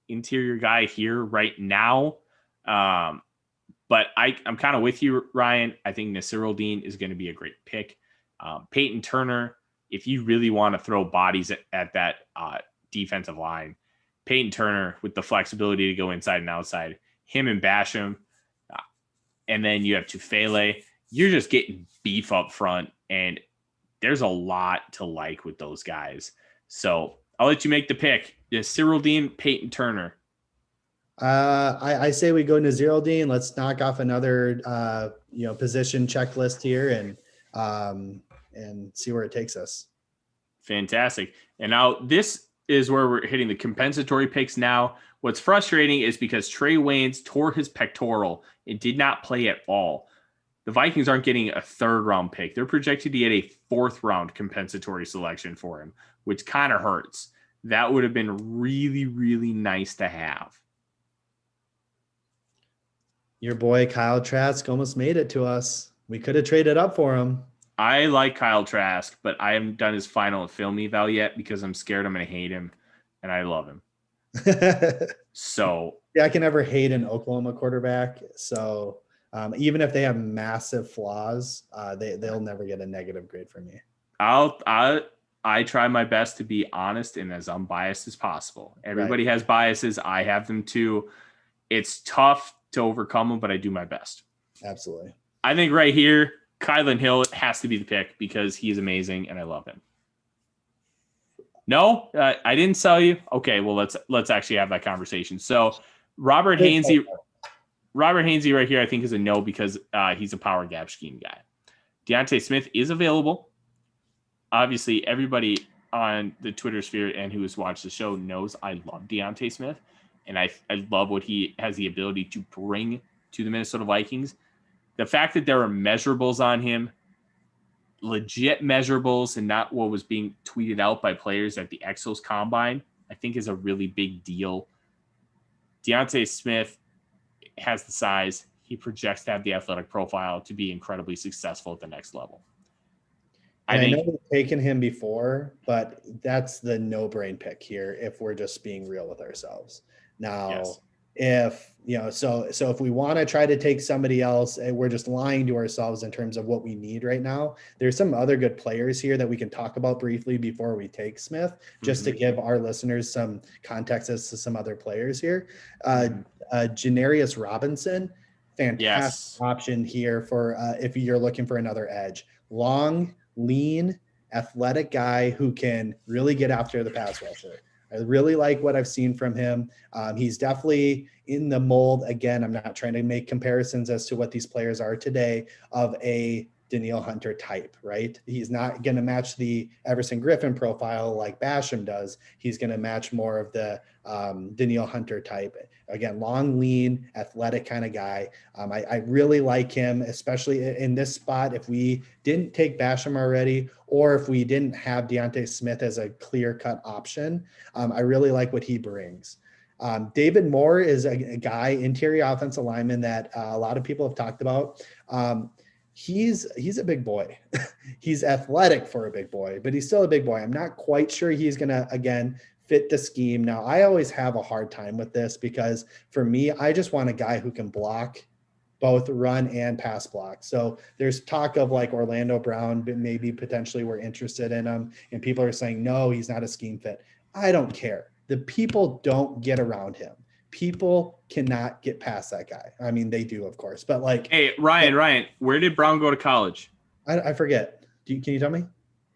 [SPEAKER 2] interior guy here right now. But I'm kind of with you, Ryan. I think Nasirildeen is going to be a great pick. Peyton Turner, if you really want to throw bodies at that defensive line, Peyton Turner with the flexibility to go inside and outside, him and Basham, and then you have Tufele. You're just getting beef up front, and there's a lot to like with those guys. So I'll let you make the pick. Nasirildeen, Peyton Turner.
[SPEAKER 3] I say we go Nasirildeen. Let's knock off another position checklist here and see where it takes us.
[SPEAKER 2] Fantastic. And now this is where we're hitting the compensatory picks now. What's frustrating is because Trey Waynes tore his pectoral and did not play at all. The Vikings aren't getting a 3rd round pick. They're projected to get a 4th round compensatory selection for him, which kind of hurts. That would have been really, really nice to have.
[SPEAKER 3] Your boy Kyle Trask almost made it to us. We could have traded up for him.
[SPEAKER 2] I like Kyle Trask, but I haven't done his final film eval yet because I'm scared I'm going to hate him, and I love him. So
[SPEAKER 3] yeah, I can never hate an Oklahoma quarterback. So even if they have massive flaws, they'll never get a negative grade from me.
[SPEAKER 2] I try my best to be honest and as unbiased as possible. Everybody has biases. I have them too. It's tough to overcome them, but I do my best.
[SPEAKER 3] Absolutely.
[SPEAKER 2] I think right here, Kylan Hill has to be the pick because he's amazing and I love him. No, I didn't sell you. Okay, well let's actually have that conversation. So Robert Hainsey right here, I think is a no because he's a power gap scheme guy. Deontay Smith is available. Obviously, everybody on the Twitter sphere and who has watched the show knows I love Deontay Smith, and I love what he has the ability to bring to the Minnesota Vikings. The fact that there are measurables on him, legit measurables, and not what was being tweeted out by players at the Exos Combine, I think is a really big deal. Deontay Smith has the size. He projects to have the athletic profile to be incredibly successful at the next level.
[SPEAKER 3] I know we've taken him before, but that's the no-brain pick here if we're just being real with ourselves. Now, if if we want to try to take somebody else, we're just lying to ourselves in terms of what we need right now. There's some other good players here that we can talk about briefly before we take Smith, just to give our listeners some context as to some other players here. Janarius Robinson, fantastic option here for if you're looking for another edge. Long, lean, athletic guy who can really get after the pass rusher. I really like what I've seen from him. He's definitely in the mold. Again, I'm not trying to make comparisons as to what these players are today of a Danielle Hunter type, right? He's not going to match the Everson Griffin profile like Basham does. He's going to match more of the Danielle Hunter type. Again, long, lean, athletic kind of guy. I really like him, especially in this spot. If we didn't take Basham already, or if we didn't have Deontay Smith as a clear-cut option, I really like what he brings. David Moore is a guy, interior offensive lineman that a lot of people have talked about. He's a big boy. He's athletic for a big boy, but he's still a big boy. I'm not quite sure he's going to, again, fit the scheme. Now, I always have a hard time with this because for me, I just want a guy who can block both run and pass block. So there's talk of like Orlando Brown, but maybe potentially we're interested in him. And people are saying, no, he's not a scheme fit. I don't care. The people don't get around him. People cannot get past that guy. I mean, they do, of course, but like,
[SPEAKER 2] hey, Ryan, where did Brown go to college?
[SPEAKER 3] I forget. Can you tell me?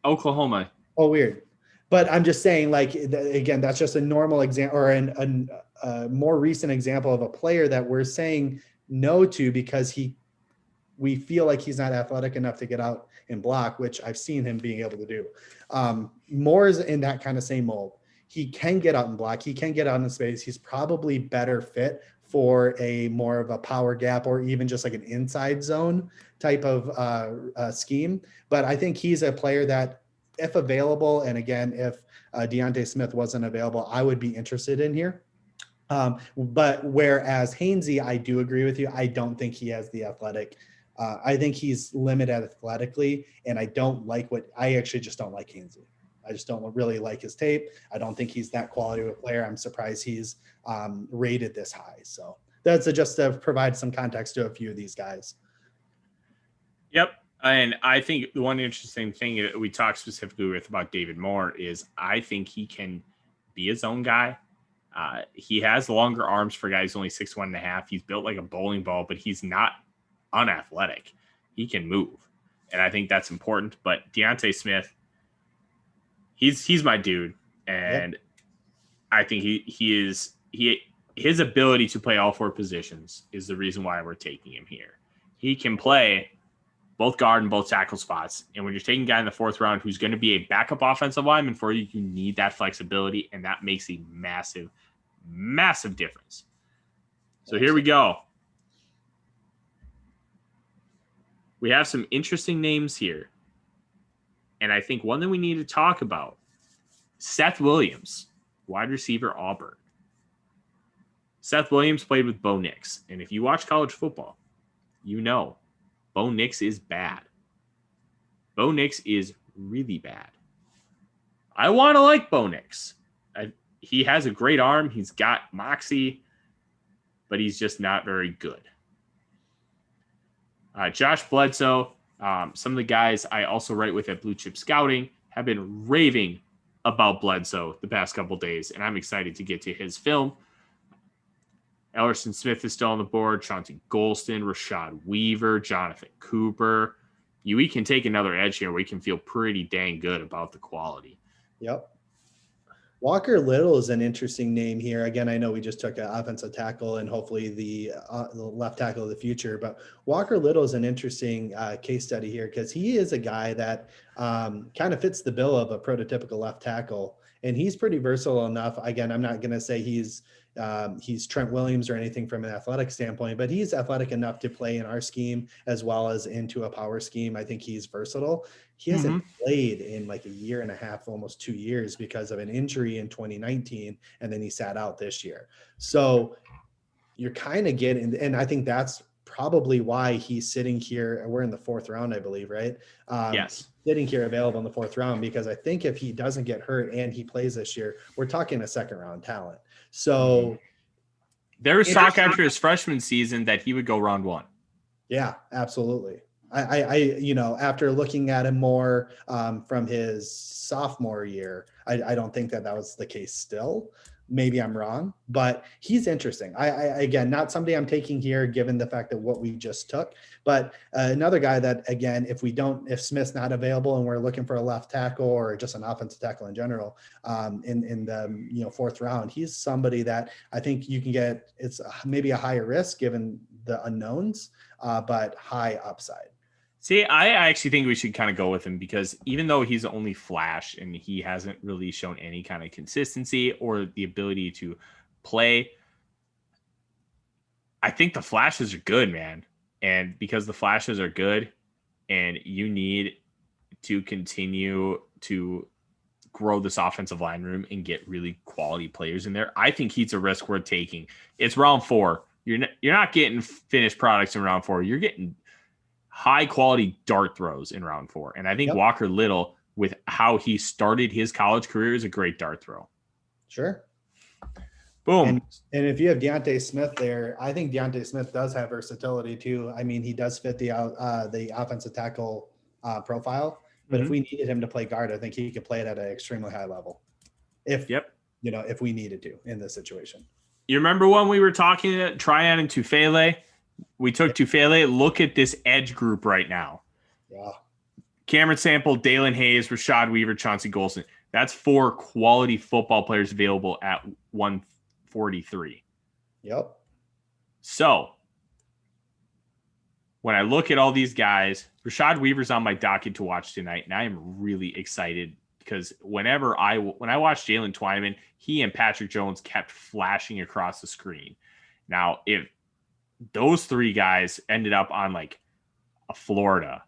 [SPEAKER 2] Oklahoma.
[SPEAKER 3] Oh, weird. But I'm just saying, like, again, that's just a normal example or a more recent example of a player that we're saying no to because we feel like he's not athletic enough to get out and block, which I've seen him being able to do. Moore is in that kind of same mold. He can get out and block. He can get out in space. He's probably better fit for a more of a power gap or even just like an inside zone type of scheme. But I think he's a player that, if available, and again, if Deontay Smith wasn't available, I would be interested in here. But whereas Hainsey, I do agree with you. I don't think he has the athletic. I think he's limited athletically, and I actually just don't like Hainsey. I just don't really like his tape. I don't think he's that quality of a player. I'm surprised he's rated this high. So that's just to provide some context to a few of these guys.
[SPEAKER 2] Yep. And I think the one interesting thing that we talked specifically with about David Moore is I think he can be his own guy. He has longer arms for guys only 6'1.5". He's built like a bowling ball, but he's not unathletic. He can move. And I think that's important. But Deontay Smith, he's my dude. And I think his ability to play all four positions is the reason why we're taking him here. He can play both guard and both tackle spots. And when you're taking a guy in the fourth round who's going to be a backup offensive lineman for you, you need that flexibility, and that makes a massive, massive difference. So here we go. We have some interesting names here. And I think one that we need to talk about, Seth Williams, wide receiver, Auburn. Seth Williams played with Bo Nix. And if you watch college football, you know Bo Nix is bad. Bo Nix is really bad. I want to like Bo Nix. he has a great arm. He's got moxie, but he's just not very good. Josh Bledsoe, some of the guys I also write with at Blue Chip Scouting have been raving about Bledsoe the past couple days, and I'm excited to get to his film. Ellerson Smith is still on the board. Chauncey Golston, Rashad Weaver, Jonathan Cooper. We can take another edge here. We can feel pretty dang good about the quality.
[SPEAKER 3] Yep. Walker Little is an interesting name here. Again, I know we just took an offensive tackle and hopefully the left tackle of the future, but Walker Little is an interesting case study here because he is a guy that kind of fits the bill of a prototypical left tackle, and he's pretty versatile enough. Again, I'm not going to say he's Trent Williams or anything from an athletic standpoint, but he's athletic enough to play in our scheme as well as into a power scheme. I think he's versatile. He hasn't played in like a year and a half, almost 2 years because of an injury in 2019. And then he sat out this year. So you're kind of getting, and I think that's probably why he's sitting here. We're in the 4th round, I believe, right?
[SPEAKER 2] Yes.
[SPEAKER 3] Sitting here available in the 4th round, because I think if he doesn't get hurt and he plays this year, we're talking a 2nd round talent. So
[SPEAKER 2] there was talk after his freshman season that he would go round 1.
[SPEAKER 3] Yeah, absolutely. I after looking at him more from his sophomore year, I don't think that was the case still. Maybe I'm wrong, but he's interesting. I again, not somebody I'm taking here, given the fact that what we just took, but another guy that, again, if Smith's not available and we're looking for a left tackle or just an offensive tackle in general, in the 4th round, he's somebody that I think you can get. It's maybe a higher risk given the unknowns, but high upside.
[SPEAKER 2] See, I actually think we should kind of go with him because even though he's only flash and he hasn't really shown any kind of consistency or the ability to play, I think the flashes are good, man. And because the flashes are good and you need to continue to grow this offensive line room and get really quality players in there, I think he's a risk worth taking. It's round 4. You're not getting finished products in round 4. You're getting high quality dart throws in round 4. And I think Walker Little, with how he started his college career, is a great dart throw.
[SPEAKER 3] Sure.
[SPEAKER 2] Boom.
[SPEAKER 3] And if you have Deontay Smith there, I think Deontay Smith does have versatility too. I mean, he does fit the offensive tackle profile, but if we needed him to play guard, I think he could play it at an extremely high level. If we needed to in this situation.
[SPEAKER 2] You remember when we were talking to Tryon and Tufele? We took Tufele. Look at this edge group right now.
[SPEAKER 3] Yeah.
[SPEAKER 2] Cameron Sample, Dalen Hayes, Rashad Weaver, Chauncey Golston. That's 4 quality football players available at 143.
[SPEAKER 3] Yep.
[SPEAKER 2] So when I look at all these guys, Rashad Weaver's on my docket to watch tonight, and I am really excited because when I watched Jalen Twyman, he and Patrick Jones kept flashing across the screen. Now, if those 3 guys ended up on like a Florida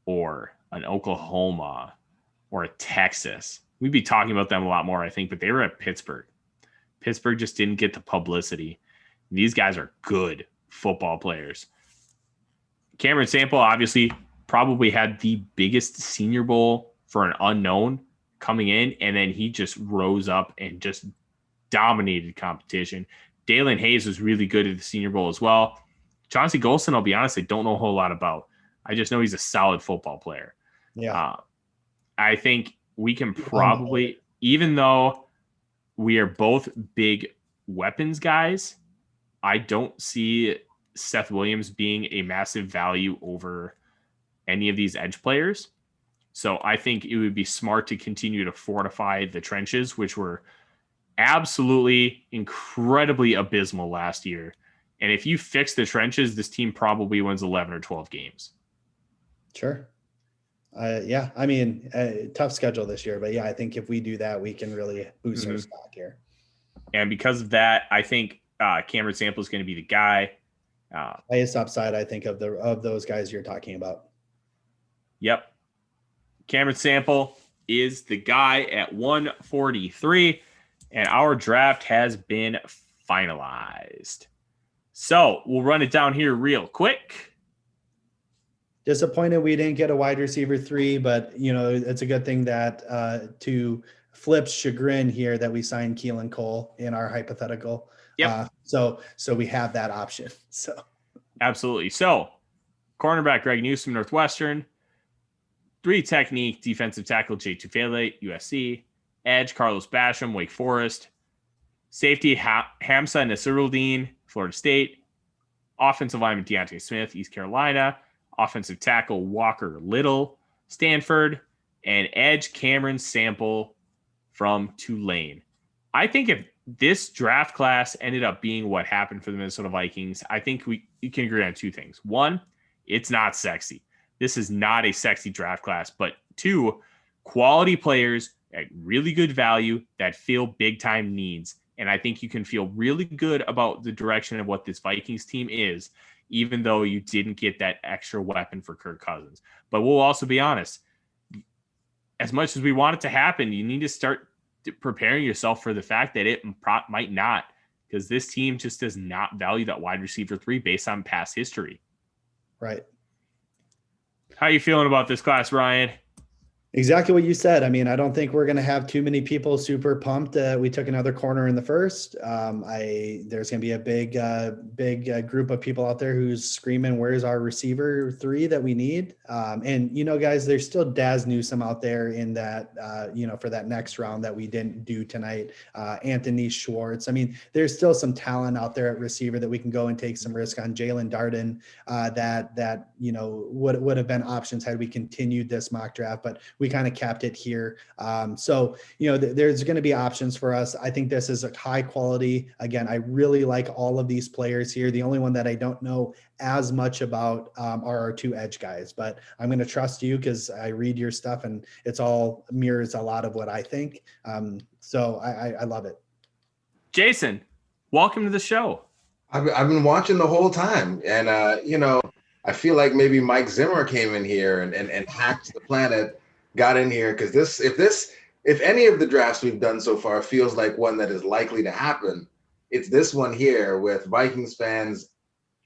[SPEAKER 2] or an Oklahoma or a Texas, we'd be talking about them a lot more, I think, but they were at Pittsburgh. Pittsburgh just didn't get the publicity. These guys are good football players. Cameron Sample obviously probably had the biggest Senior Bowl for an unknown coming in, and then he just rose up and just dominated competition. Dalen Hayes was really good at the Senior Bowl as well. Chauncey Golston, I'll be honest, I don't know a whole lot about. I just know he's a solid football player.
[SPEAKER 3] Yeah.
[SPEAKER 2] I think we can probably, even though we are both big weapons guys, I don't see Seth Williams being a massive value over any of these edge players. So I think it would be smart to continue to fortify the trenches, which were absolutely incredibly abysmal last year. And if you fix the trenches, this team probably wins 11 or 12 games.
[SPEAKER 3] Sure. Yeah. I mean, tough schedule this year, but yeah, I think if we do that, we can really boost our stock here.
[SPEAKER 2] And because of that, I think Cameron Sample is going to be the guy.
[SPEAKER 3] Highest upside, I think, of those guys you're talking about.
[SPEAKER 2] Yep. Cameron Sample is the guy at 143. And our draft has been finalized. So we'll run it down here real quick.
[SPEAKER 3] Disappointed we didn't get a wide receiver 3, but it's a good thing that to Flip's chagrin here that we signed Keelan Cole in our hypothetical.
[SPEAKER 2] Yep.
[SPEAKER 3] So we have that option. So
[SPEAKER 2] absolutely. So cornerback Greg Newsome, Northwestern. 3 technique defensive tackle Jay Tufele, USC. Edge Carlos Basham, Wake Forest. Safety Hamza Nasiruddin, Florida State. Offensive lineman Deontay Smith, East Carolina. Offensive tackle Walker Little, Stanford. And edge Cameron Sample from Tulane. I think if this draft class ended up being what happened for the Minnesota Vikings, I think you can agree on 2 things. 1, it's not sexy. This is not a sexy draft class. But 2, quality players at really good value that fill big-time needs. And I think you can feel really good about the direction of what this Vikings team is, even though you didn't get that extra weapon for Kirk Cousins. But we'll also be honest, as much as we want it to happen, you need to start preparing yourself for the fact that it might not, because this team just does not value that wide receiver 3 based on past history.
[SPEAKER 3] Right.
[SPEAKER 2] How are you feeling about this class, Ryan?
[SPEAKER 3] Exactly what you said. I mean, I don't think we're going to have too many people super pumped. We took another corner in the first. There's going to be a big group of people out there who's screaming, "Where's our receiver 3 that we need?" And guys, there's still Daz Newsome out there in that, for that next round that we didn't do tonight. Anthony Schwartz. I mean, there's still some talent out there at receiver that we can go and take some risk on. Jalen Darden, that would have been options had we continued this mock draft, but we kind of capped it here. So there's going to be options for us. I think this is a high quality. Again, I really like all of these players here. The only one that I don't know as much about are our 2 edge guys, but I'm going to trust you because I read your stuff and it's all mirrors a lot of what I think. So I love it.
[SPEAKER 2] Jason, welcome to the show.
[SPEAKER 4] I've been watching the whole time, and I feel like maybe Mike Zimmer came in here and hacked the planet. Got in here because if any of the drafts we've done so far feels like one that is likely to happen, it's this one here with Vikings fans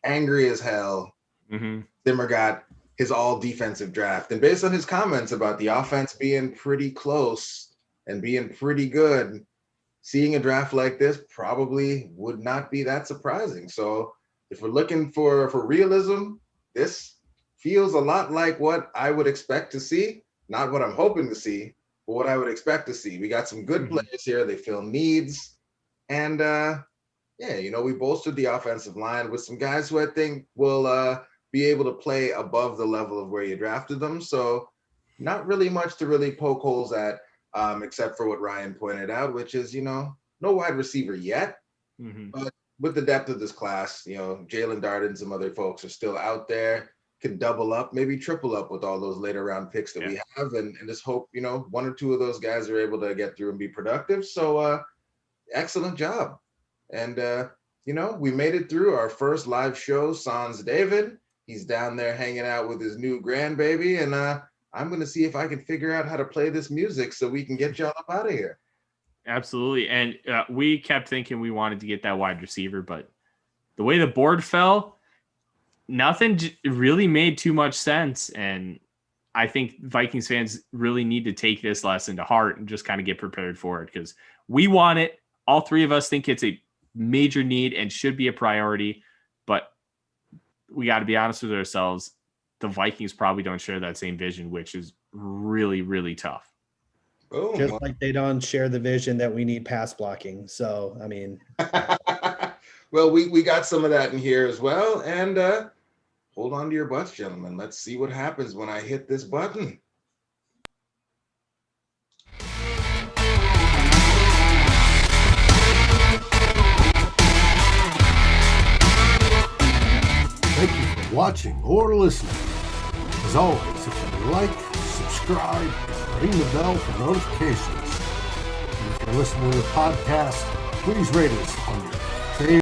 [SPEAKER 4] angry as hell.
[SPEAKER 2] Mm-hmm.
[SPEAKER 4] Zimmer got his all defensive draft, and based on his comments about the offense being pretty close and being pretty good, seeing a draft like this probably would not be that surprising. So if we're looking for realism, this feels a lot like what I would expect to see. Not what I'm hoping to see, but what I would expect to see. We got some good players here. They fill needs. And, we bolstered the offensive line with some guys who I think will be able to play above the level of where you drafted them. So not really much to really poke holes at, except for what Ryan pointed out, which is, no wide receiver yet.
[SPEAKER 2] Mm-hmm.
[SPEAKER 4] But with the depth of this class, Jalen Darden and some other folks are still out there. Can double up, maybe triple up with all those later round picks that we have, and just hope 1 or 2 of those guys are able to get through and be productive. So excellent job. And we made it through our first live show. Sans David, he's down there hanging out with his new grandbaby, and I'm going to see if I can figure out how to play this music so we can get y'all up out of here.
[SPEAKER 2] Absolutely. And we kept thinking we wanted to get that wide receiver, but the way the board fell, nothing really made too much sense. And I think Vikings fans really need to take this lesson to heart and just kind of get prepared for it, because we want it. All 3 of us think it's a major need and should be a priority, but we got to be honest with ourselves. The Vikings probably don't share that same vision, which is really, really tough.
[SPEAKER 4] Boom.
[SPEAKER 3] Just like they don't share the vision that we need pass blocking. So, I mean,
[SPEAKER 4] well, we got some of that in here as well. And hold on to your butts, gentlemen. Let's see what happens when I hit this button.
[SPEAKER 1] Thank you for watching or listening. As always, if you like, subscribe, and ring the bell for notifications. And if you're listening to the podcast, please rate us on your